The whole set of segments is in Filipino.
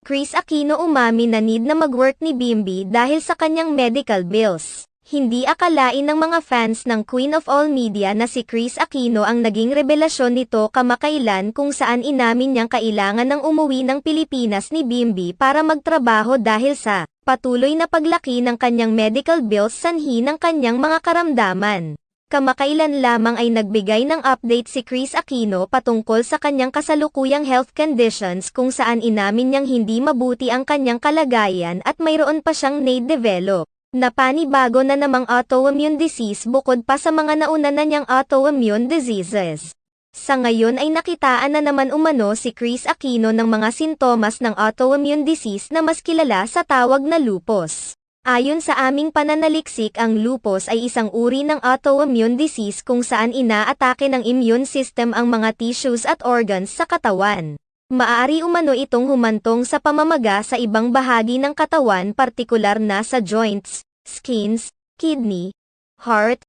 Kris Aquino umamin na need na mag-work ni Bimbi dahil sa kanyang medical bills. Hindi akalain ng mga fans ng Queen of All Media na si Kris Aquino ang naging revelasyon nito kamakailan kung saan inamin niyang kailangan ng umuwi ng Pilipinas ni Bimbi para magtrabaho dahil sa patuloy na paglaki ng kanyang medical bills sanhi ng kanyang mga karamdaman. Kamakailan lamang ay nagbigay ng update si Kris Aquino patungkol sa kanyang kasalukuyang health conditions kung saan inamin niyang hindi mabuti ang kanyang kalagayan at mayroon pa siyang na-develop na panibago na namang autoimmune disease bukod pa sa mga nauna na niyang autoimmune diseases. Sa ngayon ay nakitaan na naman umano si Kris Aquino ng mga sintomas ng autoimmune disease na mas kilala sa tawag na lupus. Ayon sa aming pananaliksik, ang lupus ay isang uri ng autoimmune disease kung saan inaatake ng immune system ang mga tissues at organs sa katawan. Maaari umano itong humantong sa pamamaga sa ibang bahagi ng katawan, partikular na sa joints, skins, kidney, heart,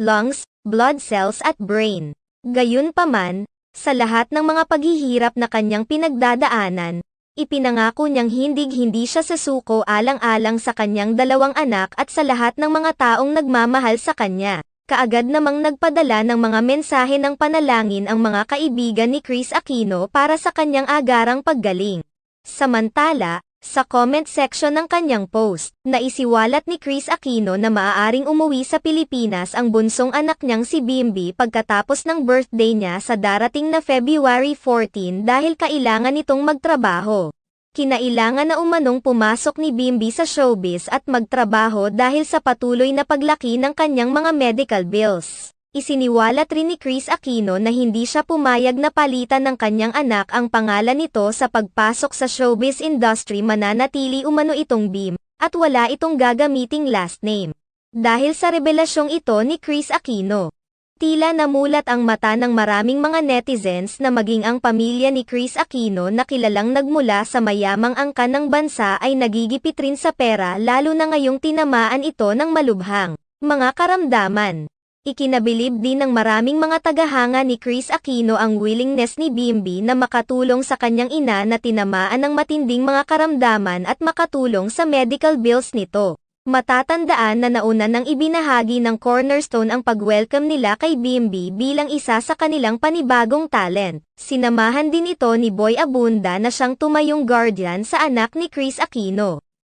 lungs, blood cells at brain. Gayunpaman, sa lahat ng mga paghihirap na kanyang pinagdadaanan, ipinangako niyang hindi siya sasuko alang-alang sa kanyang 2 anak at sa lahat ng mga taong nagmamahal sa kanya. Kaagad namang nagpadala ng mga mensahe ng panalangin ang mga kaibigan ni Kris Aquino para sa kanyang agarang paggaling. Samantala, sa comment section ng kanyang post, naisiwalat ni Kris Aquino na maaaring umuwi sa Pilipinas ang bunsong anak niyang si Bimbi pagkatapos ng birthday niya sa darating na February 14 dahil kailangan nitong magtrabaho. Kinailangan na umanong pumasok ni Bimbi sa showbiz at magtrabaho dahil sa patuloy na paglaki ng kanyang mga medical bills. Isiniwalat rin ni Kris Aquino na hindi siya pumayag na palitan ng kanyang anak ang pangalan nito sa pagpasok sa showbiz industry, mananatili umano itong Bim, at wala itong gagamiting last name. Dahil sa revelasyong ito ni Kris Aquino, tila namulat ang mata ng maraming mga netizens na maging ang pamilya ni Kris Aquino na kilalang nagmula sa mayamang angkan ng bansa ay nagigipit rin sa pera, lalo na ngayong tinamaan ito ng malubhang mga karamdaman. Ikinabilib din ng maraming mga tagahanga ni Kris Aquino ang willingness ni Bimbi na makatulong sa kanyang ina na tinamaan ng matinding mga karamdaman at makatulong sa medical bills nito. Matatandaan na nauna nang ibinahagi ng Cornerstone ang pag-welcome nila kay Bimbi bilang isa sa kanilang panibagong talent. Sinamahan din ito ni Boy Abunda na siyang tumayong guardian sa anak ni Kris Aquino.